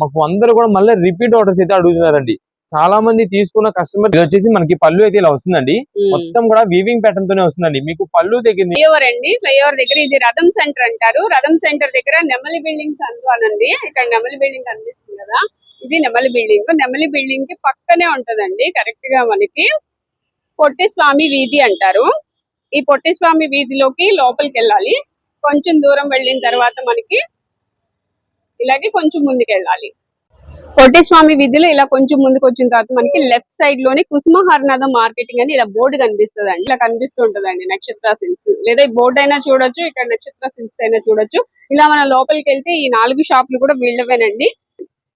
మాకు అందరూ కూడా మళ్ళీ రిపీట్ ఆర్డర్స్ అయితే అడుగుతున్నారండి. చాలా మంది తీసుకున్న కస్టమర్ ఇది వచ్చేసి మనకి పళ్ళు అయితే ఇలా వస్తుందండి. మొత్తం కూడా వీవింగ్ ప్యాటర్న్ తోనే వస్తుందండి. మీకు పళ్ళు దగ్గర ఫ్లైఓవర్ దగ్గర ఇది రథం సెంటర్ అంటారు. రథం సెంటర్ దగ్గర నెమలి బిల్డింగ్స్ అనండి. ఇక్కడ నెమలి బిల్డింగ్ కనిపిస్తుంది కదా, ఇది నెమలి బిల్డింగ్. నెమలి బిల్డింగ్ కి పక్కనే ఉంటదండి కరెక్ట్ గా మనకి పొట్టి స్వామి వీధి అంటారు. ఈ పొట్టి స్వామి వీధిలోకి లోపలికి వెళ్ళాలి. కొంచెం దూరం వెళ్ళిన తర్వాత మనకి ఇలాగే కొంచెం ముందుకు వెళ్ళాలి. పొట్టి స్వామి వీధిలో ఇలా కొంచెం ముందుకు వచ్చిన తర్వాత మనకి లెఫ్ట్ సైడ్ లోనే కుసుమ హరనాథం మార్కెటింగ్ అని ఇలా బోర్డు కనిపిస్తుంది అండి. ఇలా కనిపిస్తూ ఉంటదండి నక్షత్ర సిల్క్స్. లేదా ఈ బోర్డు అయినా చూడొచ్చు, ఇక్కడ నక్షత్ర సిల్క్స్ అయినా చూడొచ్చు. ఇలా మన లోపలికి వెళ్తే ఈ 4 షాపులు కూడా వీళ్ళవేనండి.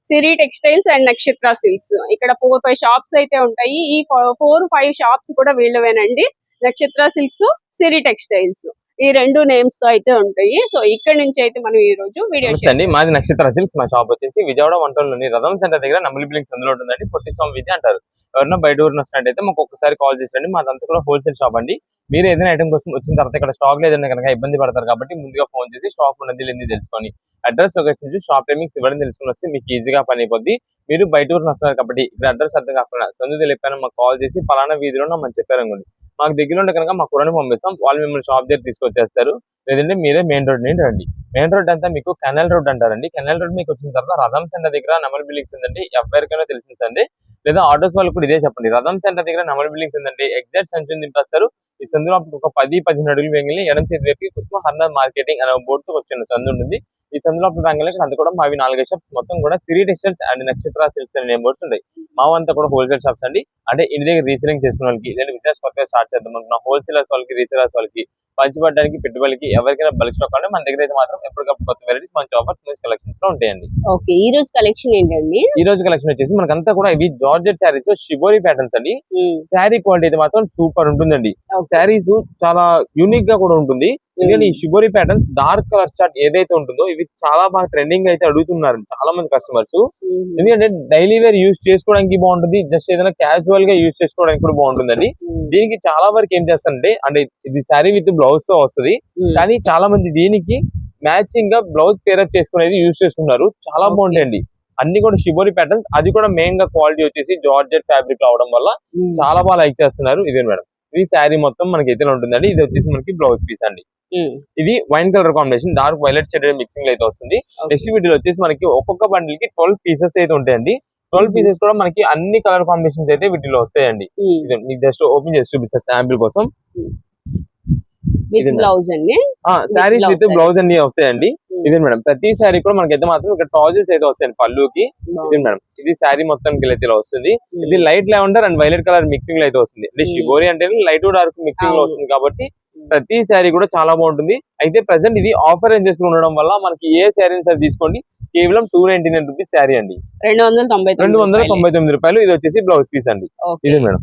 సిరి టెక్స్టైల్స్ అండ్ నక్షత్ర సిల్క్స్. ఇక్కడ 4-5 షాప్స్ అయితే ఉంటాయి. ఈ 4-5 షాప్స్ కూడా వీళ్ళవేనండి. నక్షత్ర సిల్క్స్, సిరి టెక్స్టైల్స్ ఈ 2 నేమ్స్ తో అయితే ఉంటాయి. సో ఇక్కడ నుంచి అయితే మనం ఈ రోజు వీడియో అండి. మాది నక్షత్ర సిల్క్స్. మా షాప్ వచ్చేసి విజయవాడ 1 రథం సెంటర్ దగ్గర నెమలి బిల్డింగ్స్ అందులో ఉంటుందండి. పొట్టి స్వామి విద్య అంటారు. ఎవరైనా బయట ఊరిన వస్తున్నట్టయితే మాకు ఒక్కసారి కాల్ చేసండి. మాదంతా కూడా హోల్సేల్ షాప్ అండి. మీరు ఏదైనా ఐటమ్ కోసం వచ్చిన తర్వాత ఇక్కడ స్టాక్ లేదన్నా కనుక ఇబ్బంది పడతారు కాబట్టి ముందుగా ఫోన్ చేసి స్టాక్ ఉన్నది లేని తెలుసుకొని అడ్రస్ లొకేషన్ చూసి షాప్ టైమింగ్స్ ఇవ్వడం తెలుసుకుని వస్తే మీకు ఈజీగా పని అయిపోద్ది. మీరు బయట ఊరిన వస్తున్నారు కాబట్టి ఇక్కడ అడ్రస్ అర్థం కాకుండా సందు తెలిపాను మాకు కాల్ చేసి పలానా వీధిలో మనం చెప్పారు అనుకోండి, మాకు దగ్గర ఉంటే కనుక మా కూరని పంపిస్తాం. వాళ్ళు మిమ్మల్ని షాప్ దగ్గర తీసుకొచ్చేస్తారు. లేదంటే మీరే మెయిన్ రోడ్ నుండి రండి. మెయిన్ రోడ్ అంతా మీకు కెనాల్ రోడ్ అంటారండి. కెనాల్ రోడ్ మీకు వచ్చిన తర్వాత రథం సెంటర్ దగ్గర నెమలి బిల్డింగ్స్ ఉందండి. ఎవరికైనా తెలిసిందండి. లేదా ఆటోస్ వాళ్ళు కూడా ఇదే చెప్పండి. రథం సెంటర్ దగ్గర నెమలి బిల్డింగ్స్ ఉందండి. ఎగ్జాక్ట్ సంచుని దింపేస్తారు. ఈ సందులో ఒక 10-15 అడుగులు వెంగిలి ఎడం చేతి వైపు కుసుమ హర్నాథ్ మార్కెటింగ్ అనే బోర్డుతో వచ్చిన సందు ఉంటుంది. ఈ సందులో రంగంలో అంతా కూడా మావి 4 షాప్స్ మొత్తం కూడా సిరి టెక్స్టైల్స్ అండ్ నక్షత్ర సిల్క్స్ అనే నేమ్ బోర్డ్స్ ఉంటాయి. మావంతా కూడా హోల్సేల్ షాప్స్ అండి. అంటే ఇంటి దగ్గర రీసేలింగ్ చేసుకున్న వాళ్ళకి, లేదా బిజినెస్ కొత్తగా స్టార్ట్ చేద్దాం అనుకున్న హోల్సేలర్స్ వాళ్ళకి, రీసేలర్స్ వాళ్ళకి, పంచిపడడానికి, పెట్టుబడికి ఎవరికైనా బల్క్ స్టాక్ అంటే మన దగ్గర అయితే మాత్రం ఎప్పటికప్పుడు కొత్త వెరైటీస్, మంచి ఆఫర్స్, మంచి కలెక్షన్స్ లో ఉంటాయండి. ఓకే, ఈ రోజు కలెక్షన్ ఏంటండి? ఈ రోజు కలెక్షన్ వచ్చేసి మనకంతా కూడా ఇవి జార్జెట్ శారీస్ షిబోరి ప్యాటర్న్స్ అండి. శారీ క్వాలిటీ అయితే మాత్రం సూపర్ ఉంటుందండి. శారీస్ చాలా యూనిక్ గా కూడా ఉంటుంది. ఎందుకంటే ఈ shibori patterns dark colour chart ఏదైతే ఉంటుందో ఇవి చాలా బాగా ట్రెండింగ్ అయితే అడుగుతున్నారు చాలా మంది కస్టమర్స్. ఎందుకంటే డైలీ వేర్ యూజ్ చేసుకోవడానికి బాగుంటుంది, జస్ట్ ఏదైనా క్యాజువల్ గా యూజ్ చేసుకోవడానికి కూడా బాగుంటుందండి. దీనికి చాలా వరకు ఏం చేస్తారంటే, అంటే ఇది శారీ విత్ బ్లౌజ్ తో వస్తుంది, కానీ చాలా మంది దీనికి మ్యాచింగ్ గా బ్లౌజ్ పేరప్ చేసుకునేది యూజ్ చేసుకున్నారు. చాలా బాగుంటాయండి. అన్ని కూడా షిబోరి ప్యాటర్న్స్, అది కూడా మెయిన్ గా క్వాలిటీ వచ్చేసి జార్జెట్ ఫ్యాబ్రిక్ అవడం వల్ల చాలా బాగా లైక్ చేస్తున్నారు. ఇదే మేడం, ఇది శారీ మొత్తం మనకి అయితే ఉంటుందండి. ఇది వచ్చేసి మనకి బ్లౌజ్ పీస్ అండి. ఇది wine colour combination, dark violet shade mixing అయితే వస్తుంది. నెక్స్ట్ వీడియో వచ్చేసి మనకి ఒక్కొక్క బండిల్ కి 12 పీసెస్ అయితే ఉంటాయండి. 12 పీసెస్ కూడా మనకి అన్ని కలర్ కాంబినేషన్స్ అయితే వీటిలో వస్తాయండి. మీకు జస్ట్ ఓపెన్ చేసి చూపిస్తా శాంపిల్ కోసం. శారీస్ విత్ బ్లౌజ్ అన్ని వస్తాయండి. ఇదే మేడం, ప్రతి శారీ కూడా మనకైతే మాత్రం ఇక్కడ ట్రౌజర్స్ అయితే వస్తాయండి పళ్ళుకి. ఇదే మేడం, ఇది శారీ మొత్తం అయితే వస్తుంది. ఇది light lavender and violet colour mixing లో అయితే వస్తుంది. అంటే షిబోరి అంటే లైట్ డార్క్ మిక్సింగ్ లో వస్తుంది కాబట్టి ప్రతి శారీ కూడా చాలా బాగుంటుంది. అయితే ప్రెసెంట్ ఇది ఆఫర్ రేంజెస్ ఉండడం వల్ల మనకి ఏ శారీని సార్ తీసుకోండి కేవలం 299 రూపీస్ శారీ అండి. 299 రూపాయలు. ఇది వచ్చేసి బ్లౌజ్ పీస్ అండి. ఇదే మేడం,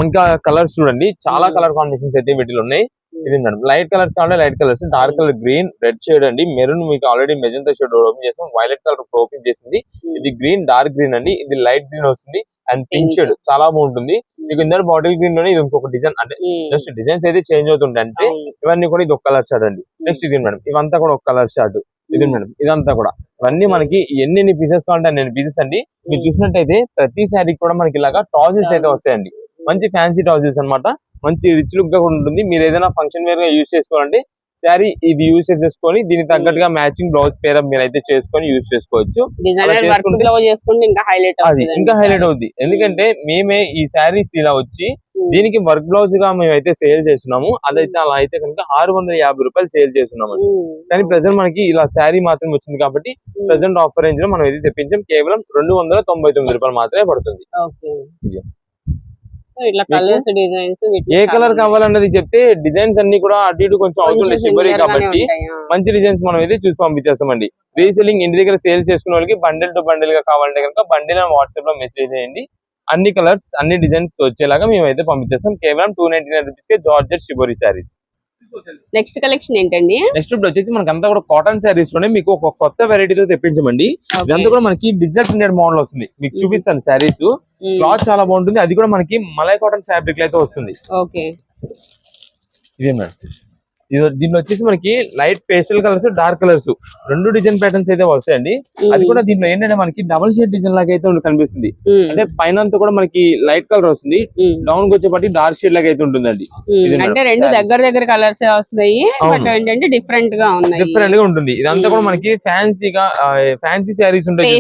ఇంకా కలర్స్ చూడండి, చాలా కలర్ కాంబినేషన్స్ అయితే వీటిలో ఉన్నాయి. ఇది మేడం, లైట్ కలర్స్ కావాలి, light colours, dark colour green, red shade అండి, మెరూన్ మీకు ఆల్రెడీ మెజంతా షేడ్ ఓపెన్ చేసాం, వైలెట్ కలర్ ఓపెన్ చేసింది. ఇది గ్రీన్, డార్క్ గ్రీన్ అండి, ఇది లైట్ గ్రీన్ వస్తుంది అండ్ పింక్ షేడ్ చాలా బాగుంటుంది. మీకు ఇందులో బాటిల్ గ్రీన్ లోనే ఇది ఇంకొక డిజైన్, అంటే జస్ట్ డిజైన్స్ అయితే చేంజ్ అవుతుంటాయి. అంటే ఇవన్నీ కూడా ఇది ఒక కలర్ షార్ట్ అండి. నెక్స్ట్ ఇది మేడం, ఇవంతా కూడా ఒక కలర్ షార్ట్. ఇది మేడం, ఇదంతా కూడా ఇవన్నీ మనకి ఎన్ని పీసెస్ కావాలంటే అన్ని పీసెస్ అండి. మీరు చూసినట్టయితే ప్రతి శారీకి కూడా మనకి ఇలాగా టాజిల్స్ అయితే వస్తాయండి. మంచి ఫ్యాన్సీ టాజిల్స్ అన్నమాట. మంచి రిచ్ లుక్ గా ఉంటుంది. మీరు ఏదైనా ఫంక్షన్ వేర్ గా యూజ్ చేసుకోవాలంటే శారీ ఇది యూజ్ చేసుకొని దీనికి తగ్గట్టుగా మ్యాచింగ్ బ్లౌజ్ పేరప్ మీరు అయితే చేసుకొని యూజ్ చేసుకోవచ్చు. ఇంకా హైలైట్ అవుతుంది. ఎందుకంటే మేమే ఈ శారీస్ ఇలా వచ్చి దీనికి వర్క్ బ్లౌజ్ గా మేమైతే సేల్ చేస్తున్నాము. అదైతే అలా అయితే కనుక 650 రూపాయలు సేల్ చేస్తున్నాము. కానీ ప్రెసెంట్ మనకి ఇలా శారీ మాత్రం వచ్చింది కాబట్టి ప్రెసెంట్ ఆఫర్ రేంజ్ లో మనం ఇది తెప్పించాం. కేవలం 299 రూపాయలు మాత్రమే పడుతుంది. ఏ కలర్ కావాలన్నది చెప్తే డిజైన్స్ అన్ని కూడా అటు ఇటు కొంచెం అవుతుండే షిబోరి కాబట్టి మంచి డిజైన్స్ మనం అయితే చూసి పంపించేస్తామండి. రీసెల్లింగ్ ఇంటి దగ్గర సేల్ చేసుకునే వాళ్ళకి బండిల్ టు బండిల్ గా కావాలంటే కనుక బండిల్ అని వాట్సాప్ లో మెసేజ్ చేయండి. అన్ని కలర్స్ అన్ని డిజైన్స్ వచ్చేలాగా మేము అయితే పంపించేస్తాం. కేవలం 299 రూపీస్ కే georgette shibori saris. Next collection ఏంటండి? నెక్స్ట్ ఇప్పుడు వచ్చేసి మనకి అంతా కూడా కాటన్ శారీస్ లోనే మీకు ఒక కొత్త వెరైటీతో తెప్పించమండి. ఇదంతా కూడా మనకి డిజిటల్ ప్రింటెడ్ మోడల్ వస్తుంది. మీకు చూపిస్తాను శారీస్. క్లాత్ చాలా బాగుంటుంది. అది కూడా మనకి మలై కాటన్ ఫ్యాబ్రిక్ అయితే వస్తుంది. ఓకే, ఇదే మేడం, దీనిలో వచ్చేసి మనకి light pastel colours, dark colours రెండు డిజైన్ ప్యాటర్న్స్ అయితే వస్తాయండి. అది కూడా దీంట్లో ఏంటంటే మనకి డబుల్ షేడ్ డిజైన్ లాగా అయితే కనిపిస్తుంది. అంటే పైన అంతా కూడా మనకి లైట్ కలర్ వస్తుంది, డౌన్ కి వచ్చేపటి డార్క్ షేడ్ లాగా అయితే ఉంటుందండి. అంటే రెండు దగ్గర కలర్స్ వస్తున్నాయి, బట్ ఏంటంటే డిఫరెంట్ గా ఉన్నాయి, డిఫరెంట్ గా ఉంటుంది. ఇదంతా కూడా మనకి ఫ్యాన్సీగా ఫ్యాన్సీ శారీస్ ఉంటాయి,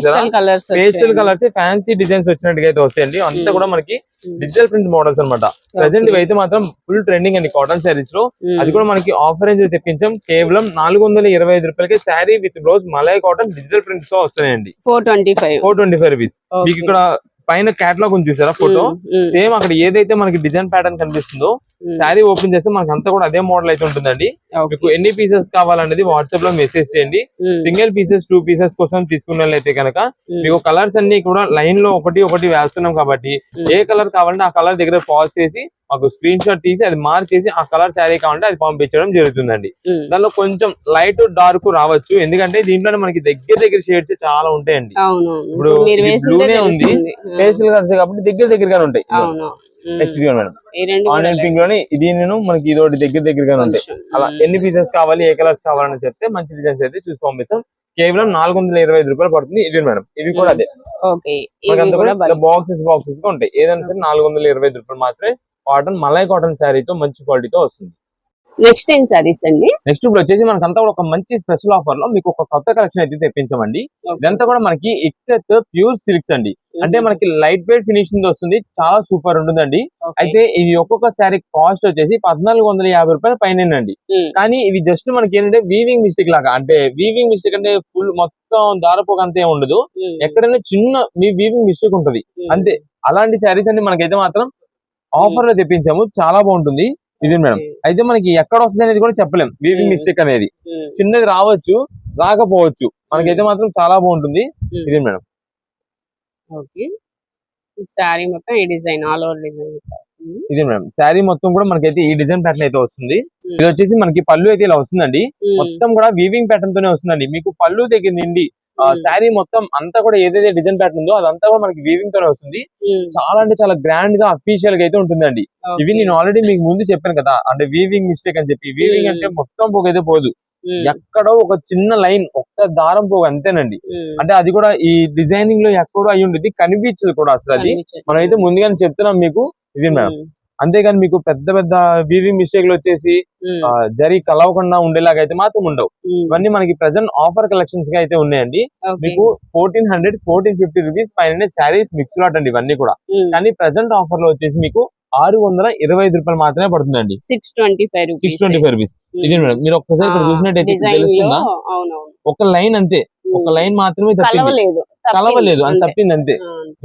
పేస్టల్ కలర్స్ ఫ్యాన్సీ డిజైన్స్ వచ్చినట్టుగా అయితే వస్తాయండి. అంతా కూడా మనకి డిజిటల్ ప్రింట్ మోడల్స్ అన్నమాట. ప్రెసెంట్ ఇవైతే మాత్రం ఫుల్ ట్రెండింగ్ అండి కాటన్ శారీస్ లో. అది కూడా మనకి ఆఫర్ రేంజ్ తెప్పించాం. కేవలం 425 రూపాయలకి sari with blouse malai cotton digital prints తో వస్తాయండి. 425 రూపీస్. మీకు ఇక్కడ పైన కేటలాగ్ ఉంది చూసారా ఫోటో, సేమ్ అక్కడ ఏదైతే మనకి డిజైన్ ప్యాటర్న్ కనిపిస్తుందో శారీ ఓపెన్ చేస్తే మనకి అంతా కూడా అదే మోడల్ అయితే ఉంటుందండి. మీకు ఎన్ని పీసెస్ కావాలనేది వాట్సాప్ లో మెసేజ్ చేయండి. సింగిల్ పీసెస్ 2 పీసెస్ కోసం తీసుకున్నట్లయితే కనుక మీకు కలర్స్ అన్ని కూడా లైన్ లో ఒకటి వేస్తున్నాం కాబట్టి ఏ కలర్ కావాలంటే ఆ కలర్ దగ్గర పాజ్ చేసి మాకు స్క్రీన్ షాట్ తీసి అది మార్క్ చేసి ఆ కలర్ శారీ కావాలంటే అది పంపించడం జరుగుతుందండి. దానిలో కొంచెం లైట్ డార్క్ రావచ్చు, ఎందుకంటే దీంట్లోనే మనకి దగ్గర షేడ్స్ చాలా ఉంటాయండి. ఇప్పుడు బ్లూనే ఉంది, పేస్టల్ కలర్స్ కాబట్టి దగ్గరగానే ఉంటాయి. మేడం ఆనియన్ పింక్ లోనే దీని మనకి ఇది ఒకటి దగ్గరగానే ఉంటాయి. అలా ఎన్ని పీసెస్ కావాలి, ఏ కలర్స్ కావాలని చెప్తే మంచి డిజైన్స్ అయితే చూసి పంపిస్తాం. కేవలం 425 రూపాయలు పడుతుంది. ఇది మేడం, ఇవి కూడా అదే బాక్సెస్ గా ఉంటాయి. ఏదైనా సరే 425 రూపాయలు మాత్రమే. కాటన్ మలై కాటన్ శారీతో మంచి క్వాలిటీతో వస్తుంది. నెక్స్ట్ ఏం సారీస్ అండి? నెక్స్ట్ ఇప్పుడు వచ్చేసి మనకంతా కూడా ఒక మంచి స్పెషల్ ఆఫర్ లో మీకు ఒక కొత్త కలెక్షన్ అయితే తెప్పించామండి. ఇదంతా కూడా మనకి ఇక్కత్ ప్యూర్ సిల్క్స్ అండి. అంటే మనకి లైట్ వెయిట్ ఫినిషింగ్ వస్తుంది, చాలా సూపర్ ఉంటుందండి. అయితే ఇది ఒక్కొక్క శారీ కాస్ట్ వచ్చేసి 1450 రూపాయల పైనండి. కానీ ఇది జస్ట్ మనకి ఏంటంటే వీవింగ్ మిస్టేక్ లాగా, అంటే వీవింగ్ మిస్టేక్ అంటే ఫుల్ మొత్తం దారపోక అంతే ఉండదు, ఎక్కడైనా చిన్న మీ వీవింగ్ మిస్టేక్ ఉంటది అంతే. అలాంటి శారీస్ అన్ని మనకైతే మాత్రం ఆఫర్ లో తెప్పించాము, చాలా బాగుంటుంది. ఇది మేడం, అయితే మనకి ఎక్కడ వస్తుంది అనేది కూడా చెప్పలేం. వీవింగ్ మిస్టేక్ అనేది చిన్నది రావచ్చు, రాకపోవచ్చు, మనకైతే మాత్రం చాలా బాగుంటుంది. ఇది మేడం, శారీ మొత్తం ఈ డిజైన్ ఆల్ ఓవర్ డిజైన్. ఇది మేడం శారీ మొత్తం కూడా మనకైతే ఈ డిజైన్ ప్యాటర్న్ అయితే వస్తుంది. ఇది వచ్చేసి మనకి పళ్ళు అయితే ఇలా వస్తుందండి, మొత్తం కూడా వీవింగ్ ప్యాటర్న్ తోనే వస్తుందండి. మీకు పళ్ళు దగ్గర నుండి శారీ మొత్తం అంతా కూడా ఏదైతే డిజైన్ ప్యాటర్న్ ఉందో అదంతా కూడా మనకి వీవింగ్ తోనే వస్తుంది. చాలా అంటే చాలా గ్రాండ్ గా అఫీషియల్ గా అయితే ఉంటుందండి. ఇవి నేను ఆల్రెడీ మీకు ముందు చెప్పాను కదా, అంటే వీవింగ్ మిస్టేక్ అని చెప్పి. వీవింగ్ అంటే మొత్తం పోగైతే పోదు, ఎక్కడో ఒక చిన్న లైన్ ఒక్క దారం పోగు అంతేనండి. అంటే అది కూడా ఈ డిజైనింగ్ లో ఎక్కడో అయి ఉండేది, కనిపించదు కూడా అసలు. అది మనం అయితే ముందుగానే చెప్తున్నాం మీకు. ఇది మేడం, అంతేగాని మీకు పెద్ద వీవింగ్ మిస్టేక్ లు వచ్చేసి జరి కలవకుండా ఉండేలాగా అయితే మాత్రం ఉండవు. ఇవన్నీ మనకి ప్రెసెంట్ ఆఫర్ కలెక్షన్స్ గా అయితే ఉన్నాయండి. మీకు 1400, 1450 రూపీస్ పైన శారీస్ మిక్స్ లాట్ అండి ఇవన్నీ కూడా. కానీ ప్రెసెంట్ ఆఫర్ లో వచ్చేసి మీకు 625 రూపాయలు మాత్రమే పడుతుందండి. 625 రూపీస్. ఇది మేడం, మీరు ఒక్కసారి ఇక్కడ చూసినట్టయితే తెలుస్తుందా, ఒక లైన్ అంతే, ఒక లైన్ మాత్రమే కలవలేదు అని తప్పింది అంతే,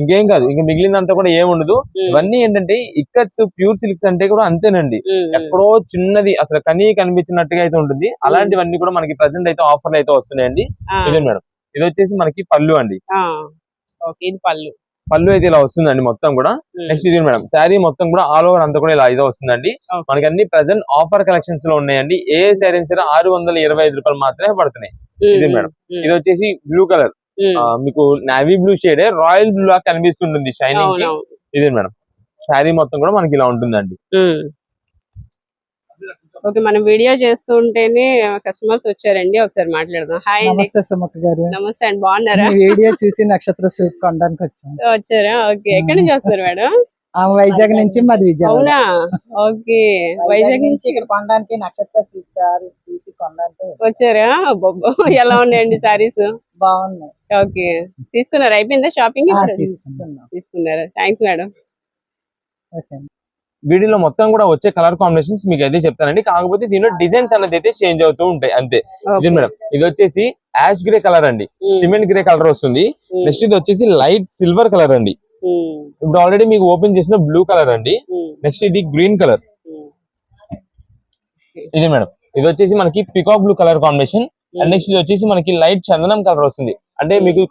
ఇంకేం కాదు. ఇంకా మిగిలినంతా కూడా ఏముండదు. ఇవన్నీ ఏంటంటే ఇక్కత్స్ ప్యూర్ సిల్క్స్ అంటే కూడా అంతేనండి, ఎక్కడో చిన్నది అసలు కనిపించినట్టుగా అయితే ఉంటుంది. అలాంటివన్నీ కూడా మనకి ప్రెసెంట్ అయితే ఆఫర్లు అయితే వస్తున్నాయండి. ఇదే మేడం, ఇది వచ్చేసి మనకి పళ్ళు అండి. పళ్ళు అయితే ఇలా వస్తుందండి మొత్తం కూడా. నెక్స్ట్ ఇది మేడం, శారీ మొత్తం కూడా ఆల్ ఓవర్ అంతా కూడా ఇలా అయితే వస్తుందండి. మనకి అన్ని ప్రెసెంట్ ఆఫర్ కలెక్షన్స్ లో ఉన్నాయండి. ఏ శారీ సరే 625 రూపాయలు మాత్రమే పడుతున్నాయి. ఇది మేడం, ఇది వచ్చేసి బ్లూ కలర్, మీకు navy blue shade royal blue లా కనిపిస్తుంటుంది షైనింగ్ కి. ఇది మేడం, శారీ మొత్తం కూడా మనకి ఇలా ఉంటుందండి. ఓకే, మనం వీడియో చేస్తూ ఉంటేనే కస్టమర్స్ వచ్చారండి, ఒకసారి మాట్లాడదాం. హాయ్ అండి. నమస్తే సుమక్క గారు. నమస్తే అండి, బాగున్నారా? వీడియో చూసి నక్షత్ర సిల్క్ కొనడానికి వచ్చారా? ఓకే, ఎక్కడి నుంచి వస్తారు మేడం? వైజాగ్ నుంచి, మాది విజయవాడ. అవునా? ఓకే, వైజాగ్ నుంచి ఇక్కడ కొనడానికి నక్షత్ర సిల్క్ సారీస్ చూసి కొనడానికి వచ్చారా? ఎలా ఉన్నాయండి సారీస్? బాగున్నాయి. ఓకే, తీసుకున్నారా? అయిపోయిందా షాపింగ్? తీసుకున్నారా? Thanks madam. ఓకే, వీడియోలో మొత్తం కూడా వచ్చే కలర్ కాంబినేషన్స్ మీకు అయితే చెప్తానండి. కాకపోతే దీనిలో డిజైన్స్ అనేది అయితే చేంజ్ అవుతూ ఉంటాయి అంతే. ఇది మేడం, ఇది వచ్చేసి యాష్ గ్రే కలర్ అండి, సిమెంట్ గ్రే కలర్ వస్తుంది. నెక్స్ట్ ఇది వచ్చేసి లైట్ సిల్వర్ కలర్ అండి. ఇప్పుడు ఆల్రెడీ మీకు ఓపెన్ చేసిన బ్లూ కలర్ అండి. నెక్స్ట్ ఇది గ్రీన్ కలర్. ఇది మేడం, ఇది వచ్చేసి మనకి peacock blue colour combination. And next ఇది వచ్చేసి మనకి లైట్ చందనం కలర్ వస్తుంది. అంటే మీకు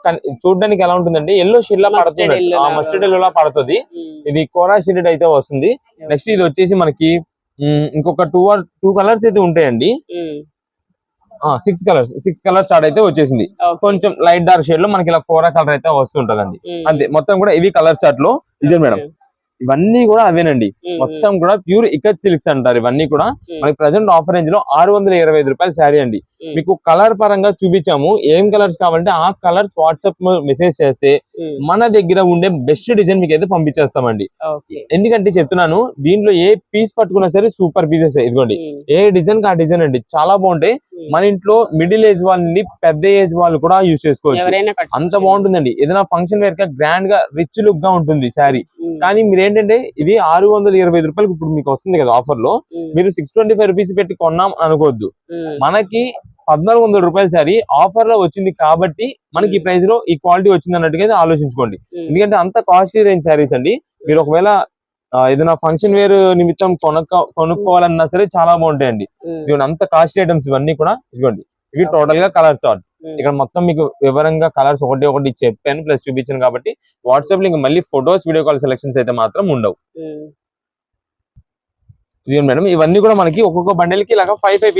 చూడడానికి ఎలా ఉంటుందండి, ఎల్లో షేడ్ లా పడుతుంది, మస్టర్డ్ ఎల్లో లా పడుతుంది. ఇది కోరా షేడ్ అయితే వస్తుంది. నెక్స్ట్ ఇది వచ్చేసి మనకి ఇంకొక టూ కలర్స్ అయితే ఉంటాయండి. 6 కలర్స్ స్టార్ట్ అయితే వచ్చేసింది. కొంచెం లైట్ డార్క్ షేడ్ లో మనకి ఇలా కోరా కలర్ అయితే వస్తుంటదండి అంతే. మొత్తం కూడా ఇవి కలర్ చార్ట్ లో. ఇదే మేడం, ఇవన్నీ కూడా అవేనండి. మొత్తం కూడా ప్యూర్ ఇకత్ సిల్క్స్ అంటారు. ఇవన్నీ కూడా మనకి ప్రెసెంట్ ఆఫర్ రేంజ్ లో 625 రూపాయల శారీ అండి. మీకు కలర్ పరంగా చూపించాము. ఏం కలర్స్ కావాలంటే ఆ కలర్స్ వాట్సాప్ మెసేజ్ చేస్తే మన దగ్గర ఉండే బెస్ట్ డిజైన్ మీకు అయితే పంపించేస్తామండి. ఎందుకంటే చెప్తున్నాను, దీంట్లో ఏ పీస్ పట్టుకున్నా సరే సూపర్ పీసెస్. ఇదిగోండి, ఏ డిజైన్ కి ఆ డిజైన్ అండి, చాలా బాగుంటాయి. మన ఇంట్లో మిడిల్ ఏజ్ వాళ్ళ నుండి పెద్ద ఏజ్ వాళ్ళు కూడా యూజ్ చేసుకోవచ్చు, అంత బాగుంటుందండి. ఏదైనా ఫంక్షన్ వేర్ గా గ్రాండ్ గా రిచ్ లుక్ గా ఉంటుంది శారీ. కానీ మీరు ఏంటంటే ఇది 625 రూపాయలకి ఇప్పుడు మీకు వస్తుంది కదా ఆఫర్ లో, మీరు 625 రూపీస్ పెట్టి కొన్నాం అనుకోవద్దు. మనకి 1400 రూపాయల శారీ ఆఫర్ లో వచ్చింది కాబట్టి మనకి ఈ ప్రైస్ లో ఈ క్వాలిటీ వచ్చింది అన్నట్టుగా ఆలోచించుకోండి. ఎందుకంటే అంత కాస్ట్లీ రేంజ్ శారీస్ అండి. మీరు ఒకవేళ ఏదైనా ఫంక్షన్ వేర్ నిమిత్తం కొనుక్కోవాలన్నా సరే చాలా బాగుంటాయండి. ఇదిగోండి, అంత కాస్ట్లీ ఐటమ్స్ ఇవన్నీ కూడా. ఇదిగోండి, ఇవి టోటల్ గా కలర్స్. ఇక్కడ మొత్తం మీకు వివరంగా కలర్స్ ఒకటి చెప్పాను ప్లస్ చూపించాను కాబట్టి వాట్సాప్ లో ఇంకా మళ్ళీ ఫొటోస్ వీడియో కాల్ సెలెక్షన్స్ అయితే మాత్రం ఉండవు. ఇది మేడం, ఇవన్నీ కూడా మనకి ఒక్కొక్క బండిల్ కి ఇలాగా 4-5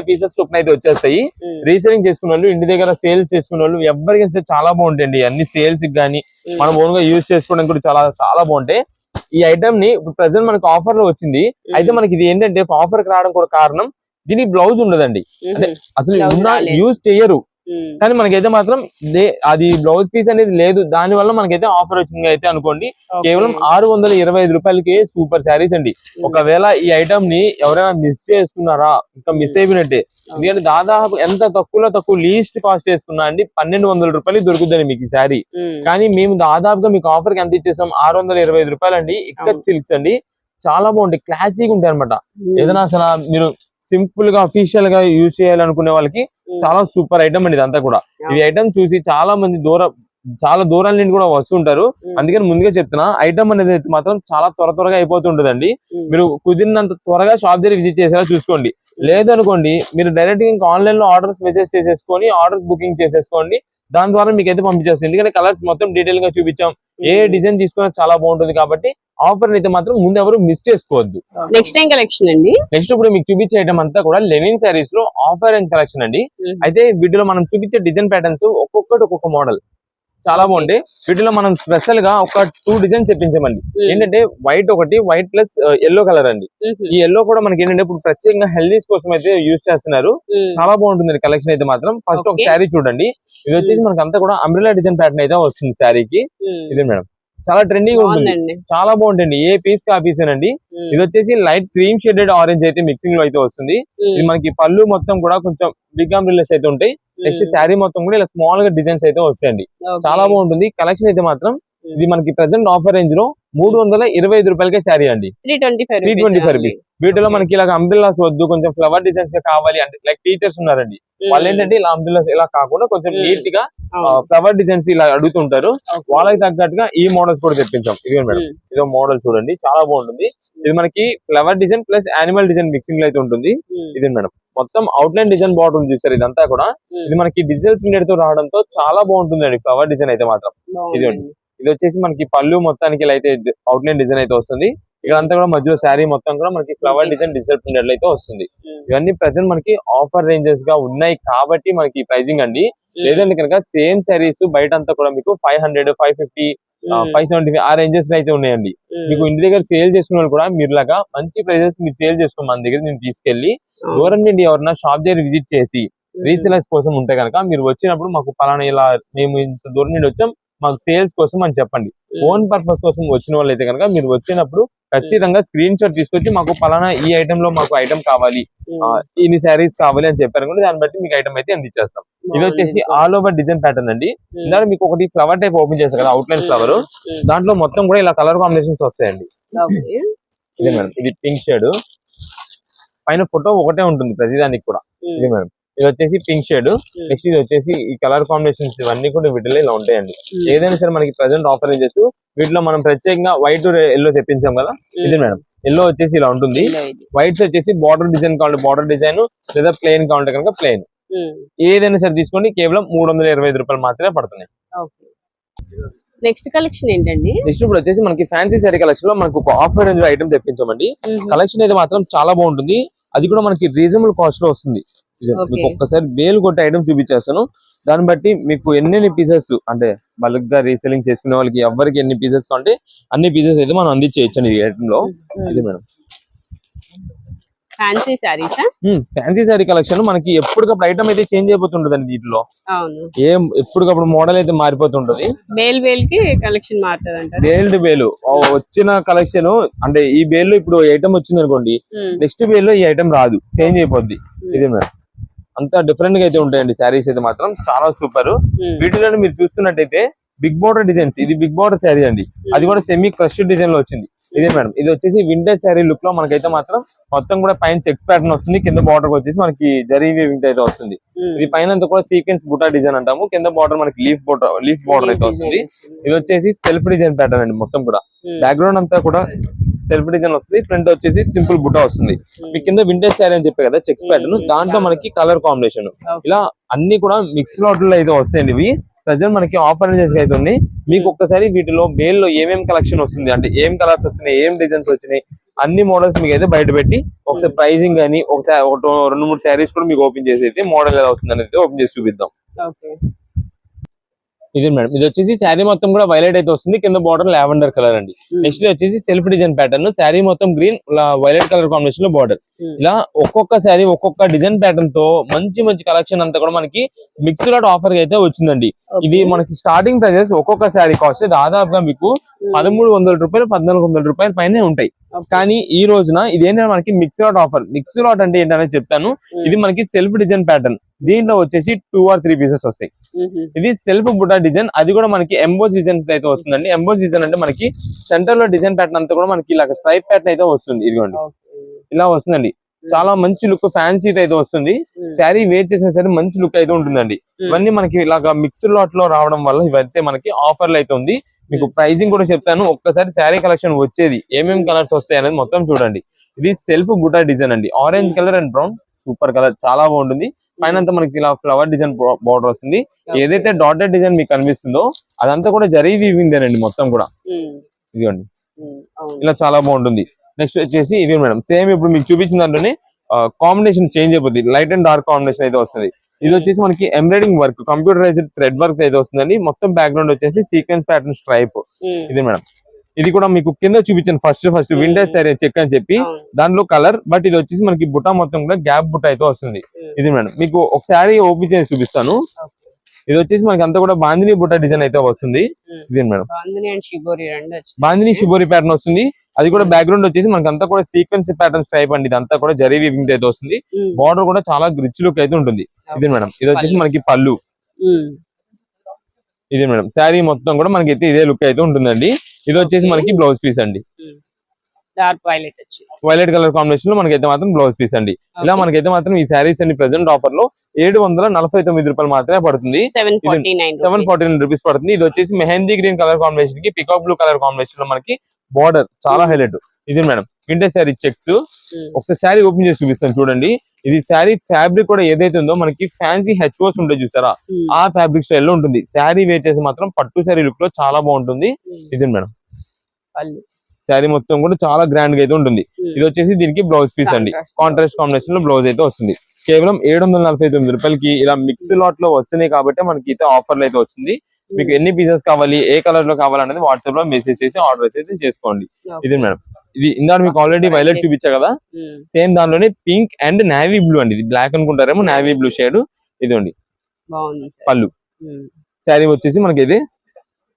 పీసెస్ చొప్పున అయితే వచ్చేస్తాయి. రీసేలింగ్ చేసుకున్న వాళ్ళు, ఇంటి దగ్గర సేల్స్ చేసుకున్న వాళ్ళు ఎవరికైతే చాలా బాగుంటాయండి. అన్ని సేల్స్ కి కానీ మనం ఓన్ గా యూజ్ చేసుకోవడానికి కూడా చాలా చాలా బాగుంటాయి. ఈ ఐటమ్ ని ఇప్పుడు ప్రెసెంట్ మనకి ఆఫర్ లో వచ్చింది. అయితే మనకి ఇది ఏంటంటే ఆఫర్ కి రావడం కూడా కారణం, దీనికి బ్లౌజ్ ఉండదండి. అంటే అసలు యూజ్ చేయరు, కానీ మనకైతే మాత్రం అది బ్లౌజ్ పీస్ అనేది లేదు. దాని వల్ల మనకైతే ఆఫర్ వచ్చింది అయితే అనుకోండి. కేవలం 625 రూపాయలకి సూపర్ శారీస్ అండి. ఒకవేళ ఈ ఐటమ్ ని ఎవరైనా మిస్ చేసుకున్నారా, ఇంకా మిస్ అయిపోయినట్టే. ఎందుకంటే దాదాపు ఎంత తక్కువ లీస్ట్ కాస్ట్ వేసుకున్నా అండి 1200 రూపాయలు దొరుకుతుంది మీకు ఈ శారీ. కానీ మేము దాదాపుగా మీకు ఆఫర్ కి ఎంత ఇచ్చేసాం, 625 రూపాయలు అండి. ఇక్కత్ సిల్క్స్ అండి, చాలా బాగుంటాయి, క్లాసీగా ఉంటాయి అనమాట. ఏదైనా అసలు మీరు సింపుల్ గా అఫీషియల్ గా యూజ్ చేయాలనుకునే వాళ్ళకి చాలా సూపర్ ఐటమ్ అండి ఇదంతా కూడా. ఈ ఐటమ్ చూసి చాలా మంది చాలా దూరాల నుండి కూడా వస్తుంటారు. అందుకని ముందుగా చెప్తున్నా, ఐటమ్ అనేది మాత్రం చాలా త్వరగా అయిపోతుంటదండి. మీరు కుదిరినంత త్వరగా షాప్ దగ్గర విజిట్ చేసేలా చూసుకోండి. లేదనుకోండి మీరు డైరెక్ట్ గా ఇంకా ఆన్లైన్ లో ఆర్డర్స్ మెసేజ్ చేసేసుకొని ఆర్డర్స్ బుకింగ్ చేసేసుకోండి. దాని ద్వారా మీకు అయితే పంపించేస్తుంది. ఎందుకంటే కలర్స్ మొత్తం డీటెయిల్ గా చూపించాం, ఏ డిజైన్ తీసుకున్నా చాలా బాగుంటుంది కాబట్టి ఆఫర్ అయితే మాత్రం ముందు ఎవరు మిస్ చేసుకోవద్దు. నెక్స్ట్ టైం కలెక్షన్ అండి. నెక్స్ట్ ఇప్పుడు మీకు చూపించే ఐటమ్ అంతా కూడా లెనిన్ సారీస్ లో ఆఫర్ రేంజ్ కలెక్షన్ అండి. అయితే వీటిలో మనం చూపించే డిజైన్ ప్యాటర్న్స్ ఒక్కొక్క మోడల్ చాలా బాగుంటాయి. వీటిలో మనం స్పెషల్ గా ఒక 2 డిజైన్స్ తెప్పించామండి. ఏంటంటే వైట్ ప్లస్ ఎల్లో కలర్ అండి. ఈ ఎల్లో కూడా మనకి ఏంటంటే ఇప్పుడు ప్రత్యేకంగా హెల్దీస్ కోసం అయితే యూజ్ చేస్తున్నారు. చాలా బాగుంటుంది కలెక్షన్ అయితే మాత్రం. ఫస్ట్ ఒక శారీ చూడండి. ఇది వచ్చేసి మనకి అంతా కూడా అంబ్రెల్లా డిజైన్ ప్యాటర్న్ అయితే వస్తుంది శారీకి. ఇది మేడం చాలా ట్రెండింగ్ ఉంటుంది, చాలా బాగుంటుంది. ఏ పీస్ కా పీస్ అండి. ఇది వచ్చేసి లైట్ క్రీమ్ షేడెడ్ ఆరెంజ్ అయితే మిక్సింగ్ లో అయితే వస్తుంది. ఇది మనకి పళ్ళు మొత్తం కూడా కొంచెం బిగ్ అంబ్రెల్లాస్ అయితే ఉంటాయి. నెక్స్ట్ శారీ మొత్తం కూడా ఇలా స్మాల్ గా డిజైన్స్ అయితే వస్తాయండి. చాలా బాగుంటుంది కలెక్షన్ అయితే మాత్రం. ఇది మనకి ప్రెసెంట్ ఆఫర్ రేంజ్ లో 325 రూపాయలకే శారీ అండి. 325 రూపీస్. వీటిలో మనకి ఇలా అంబ్రెల్లాస్ వద్దు, కొంచెం ఫ్లవర్ డిజైన్స్ కావాలి అంటే లైక్ టీచర్స్ ఉన్నారండి, వాళ్ళు ఏంటంటే ఇలా అంబ్రెల్లాస్ ఇలా కాకుండా కొంచెం నీట్ గా ఫ్లవర్ డిజైన్స్ ఇలా అడుగుతుంటారు. వాళ్ళకి తగ్గట్టుగా ఈ మోడల్స్ కూడా తెప్పించాం. ఇదే మేడం, ఇదో మోడల్ చూడండి, చాలా బాగుంటుంది. ఇది మనకి flower design plus animal design mixing లో అయితే ఉంటుంది. ఇదే మేడం, మొత్తం అవుట్లైన్ డిజైన్ బాగుంటుంది చూసారు. ఇదంతా కూడా ఇది మనకి డిజిటల్ ప్రింటెడ్ తో రావడంతో చాలా బాగుంటుందండి ఫ్లవర్ డిజైన్ అయితే మాత్రం. ఇదండి, ఇది వచ్చేసి మనకి పళ్ళు మొత్తానికి ఇలా అయితే అవుట్లైన్ డిజైన్ అయితే వస్తుంది. ఇక్కడంతా కూడా మధ్యలో శారీ మొత్తం కూడా మనకి ఫ్లవర్ డిజైన్ డిజిటల్ ప్రింటెడ్ అయితే వస్తుంది. ఇవన్నీ ప్రెసెంట్ మనకి ఆఫర్ రేంజెస్ గా ఉన్నాయి కాబట్టి మనకి ప్రైజింగ్ అండి. లేదంటే కనుక సేమ్ శారీస్ బయట అంతా కూడా మీకు 500, 550, 575 ఆ రేంజెస్ అయితే ఉన్నాయండి. మీకు ఇంటి దగ్గర సేల్ చేసుకున్న వాళ్ళు కూడా మీరు లాగా మంచి ప్రైజెస్ మీరు సేల్ చేసుకో మన దగ్గర నేను తీసుకెళ్లి దూరం నుండి ఎవరన్నా షాప్ దగ్గర విజిట్ చేసి రీసేలర్స్ కోసం ఉంటే కనుక మీరు వచ్చినప్పుడు మాకు పలానా ఇలా మేము ఇంత దూరం నుండి వచ్చాం, మాకు సేల్స్ కోసం అని చెప్పండి. ఓన్ పర్పస్ కోసం వచ్చిన వాళ్ళు అయితే కనుక మీరు వచ్చినప్పుడు ఖచ్చితంగా స్క్రీన్ షాట్ తీసుకొచ్చి మాకు పలానా ఈ ఐటమ్ లో మాకు ఐటమ్ కావాలి, ఇన్ని శారీస్ కావాలి అని చెప్పారు కూడా దాన్ని బట్టి మీకు ఐటమ్ అయితే అందించేస్తాం. ఇది వచ్చేసి ఆల్ ఓవర్ డిజైన్ ప్యాటర్న్ అండి. ఇందాక మీకు ఒకటి ఫ్లవర్ టైప్ ఓపెన్ చేస్తారు కదా అవుట్లైన్ ఫ్లవర్, దాంట్లో మొత్తం కూడా ఇలా కలర్ కాంబినేషన్స్ వస్తాయండి. ఇది మేడం, ఇది పింక్ షేడ్, పైన ఫోటో ఒకటే ఉంటుంది ప్రతిదానికి కూడా. ఇది మేడం, ఇది వచ్చేసి పింక్ షేడ్. నెక్స్ట్ ఇది వచ్చేసి ఈ కలర్ కాంబినేషన్స్ ఇవన్నీ కూడా వీటిలో ఇలా ఉంటాయండి. ఏదైనా సరే మనకి ప్రెసెంట్ ఆఫర్ రేంజెస్ వీటిలో మనం ప్రత్యేకంగా వైట్ ఎల్లో తెప్పించాం కదా. ఇది మేడం, ఎల్లో వచ్చేసి ఇలా ఉంటుంది. వైట్స్ వచ్చేసి బార్డర్ డిజైన్ కావాలంటే బార్డర్ డిజైన్, లేదా ప్లెయిన్ కావాలంటే కనుక ప్లెయిన్, ఏదైనా సరే తీసుకోండి. కేవలం 325 రూపాయలు మాత్రమే పడుతున్నాయి. నెక్స్ట్ కలెక్షన్ ఏంటండి? నెక్స్ట్ ఇప్పుడు వచ్చేసి మనకి ఫ్యాన్సీ శారీ కలెక్షన్ లో మనకు ఒక ఆఫర్ రేంజ్ ఐటమ్ తెప్పించామండి. కలెక్షన్ అయితే మాత్రం చాలా బాగుంటుంది. అది కూడా మనకి రీజనబుల్ కాస్ట్ లో వస్తుంది. మీకు ఒక్కసారి వేలు కొట్టే ఐటమ్ చూపించేస్తాను. దాన్ని బట్టి మీకు ఎన్ని పీసెస్ అంటే బల్క్ గా రీసెల్లింగ్ చేసుకునే వాళ్ళకి ఎవరికి ఎన్ని పీసెస్ కంటే అన్ని పీసెస్ అయితే మనం అందించేయచ్చు ఈ ఐటమ్ లో. ఇది madam fancy saris. Fancy sorry collection మనకి ఎప్పటికప్పుడు ఐటమ్ అయితే చేంజ్ అయిపోతుంటదండి. దీంట్లో ఏం ఎప్పటికప్పుడు మోడల్ అయితే మారిపోతుంటది. బేల్ కి కలెక్షన్ మారుతుంది. బేల్ టు బేలు వచ్చిన కలెక్షన్ అంటే ఈ బేల్ లో ఇప్పుడు ఐటమ్ వచ్చింది అనుకోండి, నెక్స్ట్ బేల్ లో ఈ ఐటమ్ రాదు, చేంజ్ అయిపోద్ది. ఇదే మేడం అంతా డిఫరెంట్ గా అయితే ఉంటాయండి శారీస్ అయితే మాత్రం చాలా సూపర్. వీటిలో మీరు చూస్తున్నట్టయితే బిగ్ బోర్డర్ డిజైన్స్, ఇది బిగ్ బోర్డర్ శారీ అండి, అది కూడా సెమీ క్రష్ డిజైన్ లో వచ్చింది. ఇదే మేడం ఇది వచ్చేసి వింటేజ్ శారీ లుక్ లో మనకైతే మాత్రం మొత్తం కూడా పైన చెక్స్ ప్యాటర్న్ వస్తుంది, కింద బార్డర్ వచ్చేసి మనకి జరీ వీవింగ్ అయితే వస్తుంది. ఇది పైన కూడా సీక్వెన్స్ బుటా డిజైన్ అంటాము, కింద బార్డర్ మనకి లీఫ్ బార్డర్ అయితే వస్తుంది. ఇది వచ్చేసి సెల్ఫ్ డిజైన్ ప్యాటర్న్ అండి, మొత్తం కూడా బ్యాక్గ్రౌండ్ అంతా కూడా సెల్ఫ్ డిజైన్ వస్తుంది, ఫ్రంట్ వచ్చేసి సింపుల్ బుటా వస్తుంది. మీ కింద వింటేజ్ శారీ అని చెప్పే కదా చెక్స్ ప్యాటర్న్, దాంట్లో మనకి కలర్ కాంబినేషన్ ఇలా అన్ని కూడా మిక్స్ లాట్లో అయితే వస్తాయండి. ఇవి ప్రజెంట్ మనకి ఆఫర్ అయితే ఉంది. మీకు ఒక్కసారి వీటిలో బేల్ లో ఏమేమి కలెక్షన్ వస్తుంది అంటే ఏం కలర్స్ వస్తున్నాయి, ఏం డిజైన్స్ వచ్చినాయి, అన్ని మోడల్స్ మీకు అయితే బయట పెట్టి ఒకసారి ప్రైజింగ్ కానీ ఒకసారి 2-3 శారీస్ కూడా మీకు ఓపెన్ చేసి అయితే మోడల్ ఎలా వస్తుంది అనేది ఓపెన్ చేసి చూపిద్దాం. ఇది మేడం ఇది వచ్చేసి శారీ మొత్తం కూడా వైలెట్ అయితే వస్తుంది, కింద బార్డర్ లావెండర్ కలర్ అండి. నెక్స్ట్ వచ్చేసి సెల్ఫ్ డిజైన్ ప్యాటర్న్, శారీ మొత్తం గ్రీన్ వైలెట్ కలర్ కాంబినేషన్ లో బార్డర్. ఇలా ఒక్కొక్క శారీ ఒక్కొక్క డిజైన్ ప్యాటర్న్ తో మంచి మంచి కలెక్షన్ అంతా కూడా మనకి మిక్స్డ్ లాట్ ఆఫర్ అయితే వచ్చిందండి. ఇది మనకి స్టార్టింగ్ ప్రైజెస్ ఒక్కొక్క శారీ కాస్ట్ దాదాపుగా మీకు 1300 రూపాయలు 1400 రూపాయల పైనే ఉంటాయి. కానీ ఈ రోజున ఇదేంటంటే మనకి mix lot offer. Mix lot అంటే ఏంటనేది చెప్తాను. ఇది మనకి సెల్ఫ్ డిజైన్ ప్యాటర్న్, దీంట్లో వచ్చేసి 2 or 3 పీసెస్ వస్తాయి. ఇది సెల్ఫ్ బుటా డిజైన్, అది కూడా మనకి ఎంబోస్ డిజైన్ అయితే వస్తుందండి. ఎంబోస్ డిజైన్ అంటే మనకి సెంటర్ లో డిజైన్ ప్యాటర్న్ అంతా కూడా మనకి ఇలా స్ట్రైప్ ప్యాటర్న్ అయితే వస్తుంది. ఇదిగోండి ఇలా వస్తుందండి, చాలా మంచి లుక్ ఫ్యాన్సీ అయితే వస్తుంది. శారీ వేర్ చేసిన సరే మంచి లుక్ అయితే ఉంటుందండి. ఇవన్నీ మనకి ఇలాగా మిక్స్డ్ లాట్ లో రావడం వల్ల ఇవైతే మనకి ఆఫర్లు అయితే ఉంది. మీకు ప్రైజింగ్ కూడా చెప్తాను. ఒక్కసారి శారీ కలెక్షన్ వచ్చేది ఏమేమి కలర్స్ వస్తాయి అనేది మొత్తం చూడండి. ఇది సెల్ఫ్ బుటా డిజైన్ అండి, orange colour and brown, super colour, చాలా బాగుంటుంది. పైన మనకి ఇలా ఫ్లవర్ డిజైన్ బార్డర్ వస్తుంది. ఏదైతే డాటెడ్ డిజైన్ మీకు కనిపిస్తుందో అదంతా కూడా జరీ వీవింగ్ దేనండి మొత్తం కూడా. ఇదిగోండి ఇలా చాలా బాగుంటుంది. నెక్స్ట్ వచ్చేసి ఇది మేడం సేమ్ ఇప్పుడు మీకు చూపించిన దాంట్లోనే కాంబినేషన్ చేంజ్ అయిపోతుంది, లైట్ అండ్ డార్క్ కాంబినేషన్ అయితే వస్తుంది. ఇది వచ్చేసి మనకి embroidering work, computerised thread work అయితే వస్తుందండి. మొత్తం బ్యాక్గ్రౌండ్ వచ్చేసి సీక్వెన్స్ ప్యాటర్న్ స్ట్రైప్. ఇది మేడం ఇది కూడా మీకు కింద చూపించాను ఫస్ట్ వింటేజ్ శారీ చెక్ అని చెప్పి, దాంట్లో కలర్. బట్ ఇది వచ్చేసి మనకి బుటా మొత్తం కూడా గ్యాప్ బుటా అయితే వస్తుంది. ఇది మేడం మీకు ఒకసారి ఓపెన్ చేసి చూపిస్తాను. ఇది వచ్చేసి మనకి అంతా కూడా బాందిని బుటా డిజైన్ అయితే వస్తుంది. ఇది మేడం బాందిని షిబోరి ప్యాటర్న్ వస్తుంది. అది కూడా బ్యాక్గ్రౌండ్ వచ్చేసి మనకి అంతా కూడా సీక్వెన్స్ ప్యాటర్న్ స్ట్రైప్ అండి, ఇదంతా కూడా జరీ వీవింగ్ అయితే వస్తుంది. బార్డర్ కూడా చాలా రిచ్ లుక్ అయితే ఉంటుంది. ఇది మేడం ఇది వచ్చేసి మనకి పళ్ళు. ఇది మేడం శారీ మొత్తం కూడా మనకి అయితే ఇదే లుక్ అయితే ఉంటుందండి. ఇది వచ్చేసి మనకి బ్లౌజ్ పీస్ అండి, వైలెట్ కలర్ కాంబినేషన్ లో మనకైతే మాత్రం బ్లౌజ్ పీస్ అండి. ఇలా మనకైతే మాత్రం ఈ శారీస్ అన్ని ప్రెసెంట్ ఆఫర్ లో 749 రూపాయలు మాత్రమే పడుతుంది, 749 రూపీస్ పడుతుంది. ఇది వచ్చేసి మెహందీ గ్రీన్ కలర్ కాంబినేషన్ కి పికాక్ బ్లూ కలర్ కాంబినేషన్ లో మనకి బార్డర్ చాలా హైలైట్. ఇది మేడం వింటేజ్ శారీ చెక్స్. ఒకసారి శారీ ఓపెన్ చేసి చూపిస్తాను చూడండి. ఇది శారీ ఫ్యాబ్రిక్ కూడా ఏదైతే ఉందో మనకి ఫ్యాన్సీ హెచ్ఓస్ ఉంటాయి చూసారా, ఆ ఫ్యాబ్రిక్ స్టైల్లో ఉంటుంది. శారీ వేర్ చేసి మాత్రం పట్టు శారీ లుక్ లో చాలా బాగుంటుంది. ఇది మేడం శారీ మొత్తం కూడా చాలా గ్రాండ్ గా అయితే ఉంటుంది. ఇది వచ్చేసి దీనికి బ్లౌజ్ పీస్ అండి, కాంట్రాస్ట్ కాంబినేషన్ లో బ్లౌజ్ అయితే వస్తుంది. కేవలం 749 రూపాయలకి ఇలా మిక్స్ లాట్ లో వస్తున్నాయి కాబట్టి మనకి అయితే ఆఫర్లు అయితే వచ్చింది. మీకు ఎన్ని పీసెస్ కావాలి, ఏ కలర్ లో కావాలనేది వాట్సాప్ లో మెసేజ్ చేసి ఆర్డర్ అయితే చేసుకోండి. ఇది మేడం ఇది ఇందాక మీకు ఆల్రెడీ వైలెట్ చూపించా కదా, సేమ్ దానిలోనే పింక్ అండ్ నావీ బ్లూ అండి. ఇది బ్లాక్ అనుకుంటారేమో, నావీ బ్లూ షేడ్. ఇదండి పళ్ళు. శారీ వచ్చేసి మనకి ఇది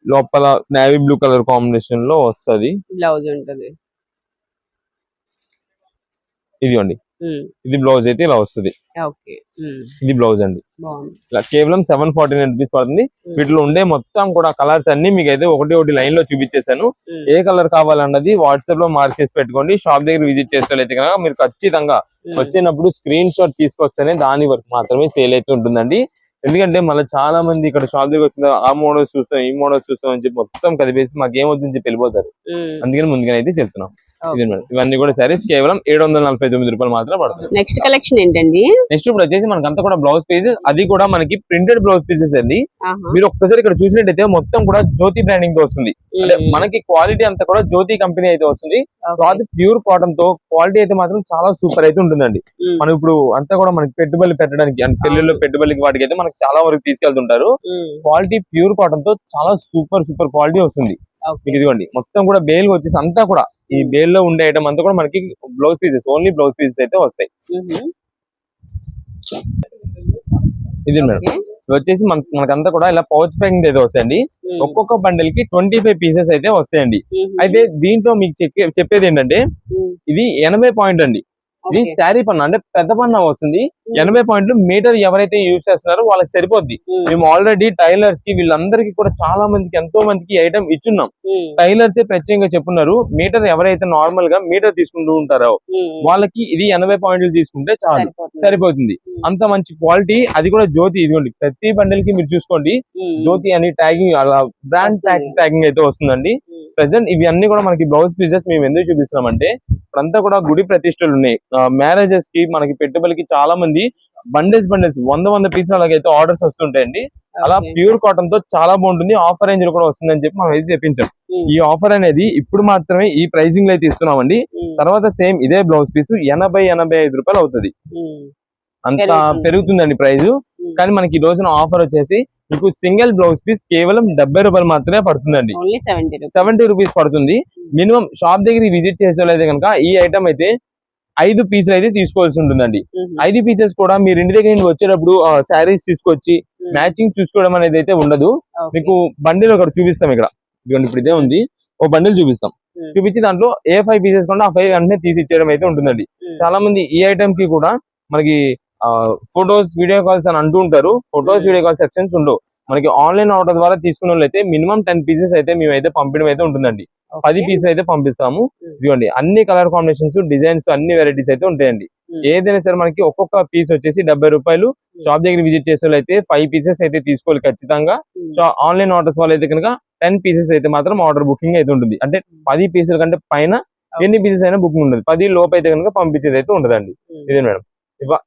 లోపల నావీ బ్లూ కలర్ కాంబినేషన్ లో వస్తుంది, బ్లౌజ్ ఉంటుంది. ఇదిగోండి ఇది బ్లౌజ్ అయితే ఇలా వస్తుంది. ఇది బ్లౌజ్ అండి, ఇలా కేవలం 749 రూపీస్ పడుతుంది. వీటిలో ఉండే మొత్తం కూడా కలర్స్ అన్ని మీకు అయితే ఒకటి లైన్ లో చూపించేశాను. ఏ కలర్ కావాలన్నది వాట్సాప్ లో మార్క్ చేసి పెట్టుకోండి. షాప్ దగ్గర విజిట్ చేస్తే కనుక మీరు ఖచ్చితంగా వచ్చినప్పుడు స్క్రీన్ షాట్ తీసుకొస్తేనే దాని వరకు మాత్రమే సేల్ అయితే ఉంటుందండి. ఎందుకంటే మళ్ళీ చాలా మంది ఇక్కడ షాప్ దగ్గర వచ్చిన ఆ మోడల్స్ చూస్తాం, ఈ మోడల్స్ చూస్తాం అని చెప్పి మొత్తం కదిపేసి మాకు ఏమవుతుంది చెప్పి వెళ్ళిపోతారు. అందుకని ముందుగా అయితే చెప్తున్నాం. ఇది మేడం ఇవన్నీ కూడా సారీస్ కేవలం 749 రూపాయలు మాత్రం పడుతుంది. నెక్స్ట్ కలెక్షన్ ఏంటండి? నెక్స్ట్ ఇప్పుడు వచ్చేసి మనకంతా కూడా బ్లౌజ్ పీసెస్, అది కూడా మనకి ప్రింటెడ్ బ్లౌజ్ పీసెస్ అండి. మీరు ఒక్కసారి ఇక్కడ చూసినట్టయితే మొత్తం కూడా జ్యోతి బ్రాండింగ్ తో వస్తుంది. అంటే మనకి క్వాలిటీ అంతా కూడా జ్యోతి కంపెనీ అయితే వస్తుంది. క్లాత్ ప్యూర్ కాటన్ తో క్వాలిటీ అయితే మాత్రం చాలా సూపర్ అయితే ఉంటుందండి. మనం ఇప్పుడు అంతా కూడా మనకి పెట్టుబడులు పెట్టడానికి అంటే పెళ్లిలో పెట్టుబడికి వాటికి అయితే మనకి చాలా వరకు తీసుకెళ్తుంటారు. క్వాలిటీ ప్యూర్ కాటన్ తో చాలా సూపర్ క్వాలిటీ వస్తుంది. మీకు ఇదిగోండి మొత్తం కూడా బేల్ వచ్చేసి అంతా కూడా ఈ బేల్ లో ఉండే ఐటమ్ అంతా కూడా మనకి blouse pieces only blouse pieces అయితే వస్తాయి. ఇది మేడం ఇది వచ్చేసి మనకంతా కూడా ఇలా పౌచ్ ప్యాకింగ్ అయితే వస్తాయండి. ఒక్కొక్క బండిల్ కి 25 పీసెస్ అయితే వస్తాయండి. అయితే దీంట్లో మీకు చెప్పేది ఏంటంటే ఇది 80 పాయింట్ అండి. ఇది శారీ పన్ను అంటే పెద్ద పన్ను వస్తుంది. 80 పాయింట్లు మీటర్ ఎవరైతే యూజ్ చేస్తున్నారో వాళ్ళకి సరిపోద్ది. మేము ఆల్రెడీ టైలర్స్ కి వీళ్ళందరికీ కూడా చాలా మందికి ఎంతో మందికి ఐటమ్ ఇచ్చున్నాం. టైలర్స్ ప్రత్యేకంగా చెప్పున్నారు మీటర్ ఎవరైతే నార్మల్ గా మీటర్ తీసుకుంటూ ఉంటారో వాళ్ళకి ఇది 80 పాయింట్లు తీసుకుంటే చాలు సరిపోతుంది. అంత మంచి క్వాలిటీ, అది కూడా జ్యోతి. ఇదిగోండి ప్రతి బండిల్ కి మీరు చూసుకోండి జ్యోతి అని ట్యాగింగ్ అలా బ్రాండ్ ట్యాగింగ్ అయితే వస్తుందండి. ప్రెసెంట్ ఇవి అన్ని కూడా మనకి బ్లౌజ్ పీసెస్ మేము ఎందుకు చూపిస్తున్నామంటే ఇప్పుడంతా కూడా గుడి ప్రతిష్టలు ఉన్నాయి. మ్యారేజెస్ కి మనకి పెట్టుబడికి చాలా మంది బండిల్స్ 100 పీసులు అలాగైతే ఆర్డర్స్ వస్తుంటాయండి. అలా ప్యూర్ కాటన్ తో చాలా బాగుంటుంది. ఆఫర్ రేంజ్ లో కూడా వస్తుందని చెప్పి మనం అయితే తెప్పించాం. ఈ ఆఫర్ అనేది ఇప్పుడు మాత్రమే ఈ ప్రైసింగ్ లో అయితే ఇస్తున్నామండి. తర్వాత సేమ్ ఇదే బ్లౌజ్ పీస్ 85 రూపాయలు అవుతుంది. అంత పెరుగుతుందండి ప్రైస్. కానీ మనకి ఈ రోజున ఆఫర్ వచ్చేసి మీకు సింగిల్ బ్లౌజ్ పీస్ కేవలం 70 రూపాయలు మాత్రమే పడుతుందండి. 70 రూపీస్ పడుతుంది. మినిమం షాప్ దగ్గర విజిట్ చేసేవాళ్ళైతే కనుక ఈ ఐటమ్ అయితే 5 పీసులు అయితే తీసుకోవాల్సి ఉంటుందండి. 5 పీసెస్ కూడా మీరు ఇంటి దగ్గర నుండి వచ్చేటప్పుడు శారీస్ తీసుకొచ్చి మ్యాచింగ్ చూసుకోవడం అనేది అయితే ఉండదు. మీకు బండిల్ ఒకటి చూపిస్తాం. ఇక్కడ ఇదిగోండి ఇప్పుడు ఇదే ఉంది. ఓ బండిల్ చూపిస్తాం. చూపించి దాంట్లో ఏ 5 పీసెస్ కూడా ఆ 5 వెంటనే తీసి ఇచ్చేయడం అయితే ఉంటుందండి. చాలా మంది ఈ ఐటమ్ కి కూడా మనకి ఫొటోస్ వీడియో కాల్స్ అని అంటూ ఉంటారు. ఫొటోస్ వీడియో కాల్ సెక్షన్స్ ఉండవు. మనకి ఆన్లైన్ ఆర్డర్ ద్వారా తీసుకున్న వాళ్ళు అయితే మినిమం 10 పీసెస్ అయితే మేమైతే పంపించడం అయితే ఉంటుందండి. 10 పీసులు అయితే పంపిస్తాము. ఇదిగోండి అన్ని కలర్ కాంబినేషన్స్ డిజైన్స్ అన్ని వెరైటీస్ అయితే ఉంటాయండి. ఏదైనా సరే మనకి ఒక్కొక్క పీస్ వచ్చేసి 70 రూపాయలు. షాప్ దగ్గర విజిట్ చేసే వాళ్ళు అయితే 5 పీసెస్ అయితే తీసుకోవాలి ఖచ్చితంగా. ఆన్లైన్ ఆర్డర్స్ వాళ్ళు అయితే కనుక 10 పీసెస్ అయితే మాత్రం ఆర్డర్ బుకింగ్ అయితే ఉంటుంది. అంటే 10 పీసుల కంటే పైన ఎన్ని పీసెస్ అయినా బుకింగ్ ఉంటుంది. 10 లోపు అయితే కనుక పంపించేది అయితే ఉండదండి. ఇదే మేడం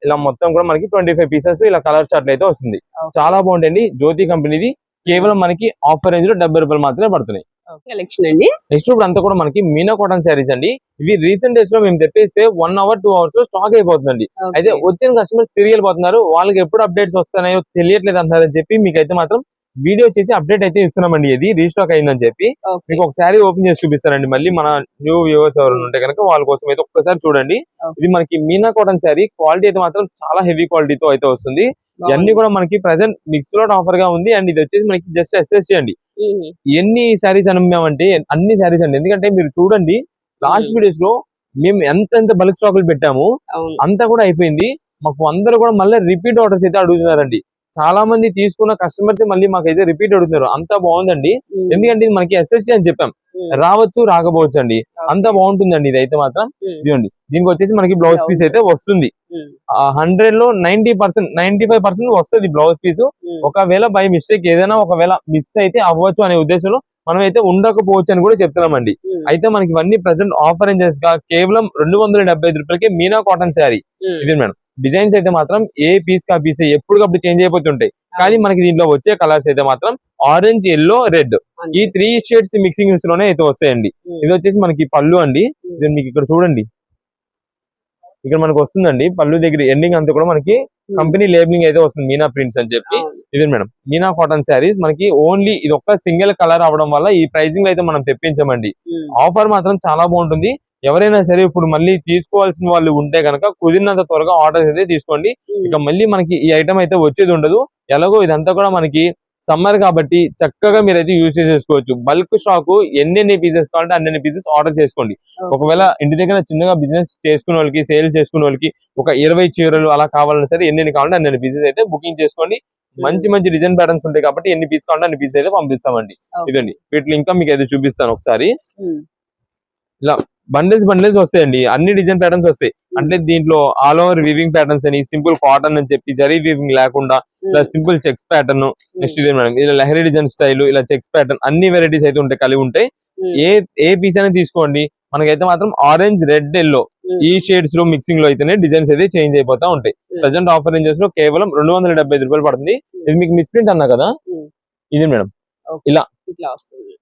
ఇలా మొత్తం కూడా మనకి 25 పీసెస్ ఇలా కలర్ చార్ట్ అయితే వస్తుంది. చాలా బాగుంటుంది. జ్యోతి కంపెనీది కేవలం మనకి ఆఫర్ రేంజ్ లో 70 రూపాయలు మాత్రమే పడుతున్నాయి. నెక్స్ట్ ఇప్పుడు అంతా కూడా మనకి మీనా కాటన్ శారీస్ అండి. ఇవి రీసెంట్ డేస్ లో మేము తెప్పిస్తే 1 అవర్ 2 అవర్స్ లో స్టాక్ అయిపోతుందండి. అయితే వచ్చిన కస్టమర్స్ తిరిగి వెళ్ళిపోతున్నారు. వాళ్ళకి ఎప్పుడు అప్డేట్స్ వస్తున్నాయో తెలియట్లేదు అంటారని చెప్పి మీకైతే మాత్రం వీడియో చేసి అప్డేట్ అయితే ఇస్తున్నామండి. ఇది రీస్టాక్ అయిందని చెప్పి మీకు ఒకసారి ఓపెన్ చేసి చూపిస్తారండి. మళ్ళీ మన న్యూ వ్యూవర్స్ ఎవరు ఉంటే కనుక వాళ్ళ కోసం అయితే ఒక్కసారి చూడండి. ఇది మనకి మీనా కాటన్ శారీ. క్వాలిటీ అయితే మాత్రం చాలా హెవీ క్వాలిటీతో అయితే వస్తుంది. ఇవన్నీ కూడా మనకి ప్రెసెంట్ మిక్స్ లోట్ ఆఫర్ గా ఉంది. అండ్ ఇది వచ్చేసి మనకి జస్ట్ ఎస్ఎస్సి అండి. ఎన్ని శారీస్ అమ్మామంటే అన్ని శారీస్ అండి. ఎందుకంటే మీరు చూడండి లాస్ట్ వీడియోస్ లో మేము ఎంత బల్క్ స్టాకులు పెట్టాము అంతా కూడా అయిపోయింది. మాకు అందరూ కూడా మళ్ళీ రిపీట్ ఆర్డర్స్ అయితే అడుగుతున్నారండి. చాలా మంది తీసుకున్న కస్టమర్స్ మళ్ళీ మాకైతే రిపీట్ అడుగుతున్నారు. అంతా బాగుందండి. ఎందుకంటే ఇది మనకి ఎస్ఎస్సి అని చెప్పాం. రావచ్చు రాకపోవచ్చు అండి. అంత బాగుంటుందండి. ఇది అయితే మాత్రం ఇదిగోండి దీనికి వచ్చేసి మనకి బ్లౌజ్ పీస్ అయితే వస్తుంది. 100 లో 90% 95% వస్తుంది బ్లౌజ్ పీస్. ఒకవేళ బై మిస్టేక్ ఏదైనా ఒకవేళ మిస్ అయితే అవ్వచ్చు అనే ఉద్దేశంలో మనం అయితే ఉండకపోవచ్చు అని కూడా చెప్తున్నామండి. అయితే మనకి ఇవన్నీ ప్రెసెంట్ ఆఫర్ రేంజెస్ గా కేవలం 275 రూపాయలకి మీనా కాటన్ శారీ. ఇది మేడం డిజైన్స్ అయితే మాత్రం ఏ పీస్ కా పీస్ ఎప్పటికప్పుడు చేంజ్ అయిపోతుంటాయి. కానీ మనకి దీంట్లో వచ్చే కలర్స్ అయితే మాత్రం ఆరెంజ్, ఎల్లో, రెడ్ ఈ 3 షేడ్స్ మిక్సింగ్ లోనే అయితే వస్తాయండి. ఇది వచ్చేసి మనకి పళ్ళు అండి. ఇది మీకు ఇక్కడ చూడండి ఇక్కడ మనకు వస్తుందండి. పళ్ళు దగ్గర ఎండింగ్ అంతా కూడా మనకి కంపెనీ లేబులింగ్ అయితే వస్తుంది మీనా ప్రింట్స్ అని చెప్పి. ఇది మేడం మీనా కాటన్ శారీస్ మనకి ఓన్లీ ఇది ఒక్క సింగిల్ కలర్ అవడం వల్ల ఈ ప్రైసింగ్ అయితే మనం తెప్పించామండి. ఆఫర్ మాత్రం చాలా బాగుంటుంది. ఎవరైనా సరే ఇప్పుడు మళ్ళీ తీసుకోవాల్సిన వాళ్ళు ఉంటే కనుక కుదిరినంత త్వరగా ఆర్డర్ అయితే తీసుకోండి. ఇక మళ్ళీ మనకి ఈ ఐటమ్ అయితే వచ్చేది ఉండదు. ఎలాగో ఇదంతా కూడా మనకి సమ్మర్ కాబట్టి చక్కగా మీరైతే యూజ్ చేసుకోవచ్చు. బల్క్ స్టాక్ ఎన్ని పీసెస్ కావాలంటే అన్ని పీసెస్ ఆర్డర్ చేసుకోండి. ఒకవేళ ఇంటి దగ్గర చిన్నగా బిజినెస్ చేసుకునే వాళ్ళకి సేల్ చేసుకునే వాళ్ళకి ఒక 20 చీరలు అలా కావాలన్నా సరే ఎన్ని కావాలంటే అన్ని పీసెస్ అయితే బుకింగ్ చేసుకోండి. మంచి డిజైన్ ప్యాటర్న్స్ ఉంటాయి కాబట్టి ఎన్ని పీస్ కావాలంటే అన్ని పీసెస్ అయితే పంపిస్తామండి. ఇదండి వీటిలో ఇంకా మీకు అయితే చూపిస్తాను ఒకసారి. ఇలా బండిల్స్ వస్తాయండి. అన్ని డిజైన్ ప్యాటర్న్స్ వస్తాయి. అంటే దీంట్లో ఆల్ ఓవర్ వీవింగ్ ప్యాటర్న్స్ అని, సింపుల్ కాటన్ అని చెప్పి జరీ వీవింగ్ లేకుండా ఇలా సింపుల్ చెక్స్ ప్యాటర్న్. నెక్స్ట్ ఇదే మేడం ఇలా లహరీ డిజైన్ స్టైల్ ఇలా చెక్స్ ప్యాటర్న్ అన్ని వెరైటీస్ అయితే ఉంటాయి కలిగి ఉంటాయి. ఏ పీస్ అయినా తీసుకోండి. మనకైతే మాత్రం ఆరెంజ్, రెడ్, ఎల్లో ఈ షేడ్స్ లో మిక్సింగ్ లో అయితేనే డిజైన్స్ అయితే చేంజ్ అయిపోతా ఉంటాయి. ప్రెసెంట్ ఆఫర్ రేంజెస్ లో కేవలం 275 రూపాయలు పడుతుంది. ఇది మీకు మిస్ప్రింట్ అన్నా కదా, ఇది మేడం ఇలా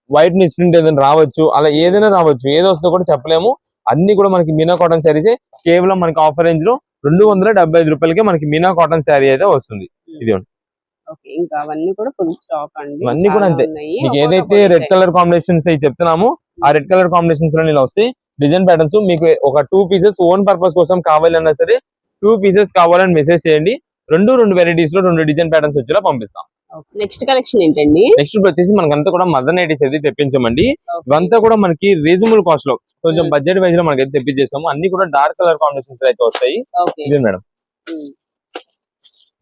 వైట్ మిస్ప్రింట్ ఏదైనా రావచ్చు, అలా ఏదైనా రావచ్చు, ఏదో వస్తుందో కూడా చెప్పలేము. అన్ని కూడా మనకి మీనా కాటన్ శారీసే. కేవలం మనకి ఆఫర్ రేంజ్ లో 275 రూపాయలకే మనకి మీనా కాటన్ శారీ అయితే వస్తుంది. ఇది ఓకే, ఇంకా అవన్నీ కూడా ఫుల్ స్టాక్ అండి. ఇవన్నీ కూడా చాలా అంతే. ఉన్నాయి. మీకు ఒక్కొక్క ఏదైతే design. రెడ్ కలర్ కాంబినేషన్స్ అయి చెప్తున్నామో ఆ రెడ్ కలర్ కాంబినేషన్స్ లో ఇలా వస్తాయి డిజైన్ ప్యాటర్న్స్. మీకు ఒక 2 పీసెస్ ఓన్ పర్పస్ కోసం కావాలన్నా సరే 2 పీసెస్ కావాలని మెసేజ్ చేయండి. రెండు వెరైటీస్ లో 2 డిజైన్ ప్యాటర్న్స్ వచ్చేలా పంపిస్తాం. నెక్స్ట్ కలెక్షన్ ఏంటండి? నెక్స్ట్ వచ్చేసి మనకంతా కూడా మదర్ నైటీస్ అయితే తెప్పించామండి. Okay. ఇవంతా కూడా మనకి రీజనబుల్ కాస్ట్ లో కొంచెం బడ్జెట్ వైజ్ లో మనకైతే తెప్పించేస్తాము. అన్ని కూడా డార్క్ కలర్ కాంబినేషన్స్ అయితే వస్తాయి. ఓకే. ఇదే మేడం,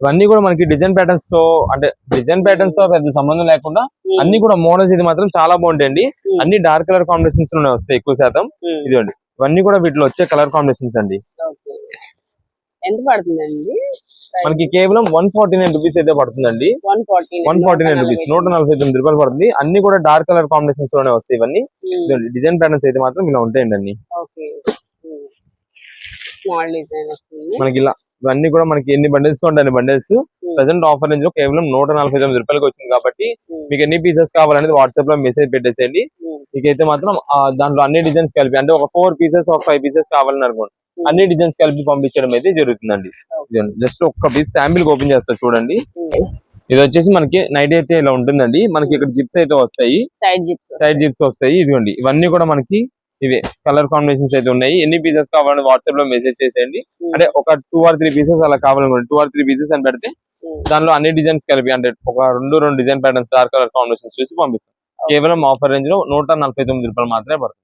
ఇవన్నీ కూడా మనకి డిజైన్ ప్యాటర్న్స్ తో, అంటే డిజైన్ ప్యాటర్న్స్ తో పెద్ద సంబంధం లేకుండా అన్ని కూడా మోడల్స్ ఇది మాత్రం చాలా బాగుంటాయండి. అన్ని డార్క్ కలర్ కాంబినేషన్స్ లోనే వస్తాయి ఎక్కువ శాతం. ఇదిగోండి, ఇవన్నీ కూడా వీటిలో వచ్చే కలర్ కాంబినేషన్స్ అండి. ఓకే. ఎంత పడుతుందండి? మనకి కేవలం 149 రూపీస్ అయితే పడుతుందండి. 149 రూపీస్, 149 రూపాయలు పడుతుంది. అన్ని కూడా డార్క్ కలర్ కాంబినేషన్స్ లోనే వస్తాయి ఇవన్నీ. డిజైన్ ప్యాటర్న్స్ అయితే మాత్రం ఇలా ఉంటాయండి అన్ని. ఓకే, స్మాల్ డిజైన్ వస్తుంది మనకి ఇలా. ఇవన్నీ కూడా మనకి ఎన్ని బండిల్స్ ఉంటాయి బండిల్స్. ప్రెసెంట్ ఆఫర్ రేంజ్ లో కేవలం 149 రూపాయలకి వచ్చింది కాబట్టి మీకు ఎన్ని పీసెస్ కావాలనేది వాట్సాప్ లో మెసేజ్ పెట్టేసేయండి. మీకైతే మాత్రం దాంట్లో అన్ని డిజైన్స్ కలిపి, అంటే ఒక 4 పీసెస్ ఒక 5 పీసెస్ కావాలని అనుకోండి, అన్ని డిజైన్స్ కలిపి పంపించడం అయితే జరుగుతుందండి. జస్ట్ ఒక్క పీస్ శాంపిల్ ఓపెన్ చేస్తా చూడండి. ఇది వచ్చేసి మనకి నైట్ అయితే ఇలా ఉంటుందండి. మనకి ఇక్కడ జిప్స్ అయితే వస్తాయి, సైడ్ జిప్స్ వస్తాయి. ఇదిగోండి, ఇవన్నీ కూడా మనకి ఇవే కలర్ కాంబినేషన్స్ అయితే ఉన్నాయి. ఎన్ని పీసెస్ కావాలని వాట్సాప్ లో మెసేజ్ చేసేయండి. అంటే ఒక 2 or 3 పీసెస్ అలా కావాలనుకోండి, 2 or 3 పీసెస్ అని పెడితే దానిలో అన్ని డిజైన్స్ కలిపి, అంటే ఒక 2 design patterns dark colour combinations చూసి పంపిస్తాం. కేవలం ఆఫర్ రేంజ్ లో 149 రూపాయలు మాత్రమే పడుతుంది.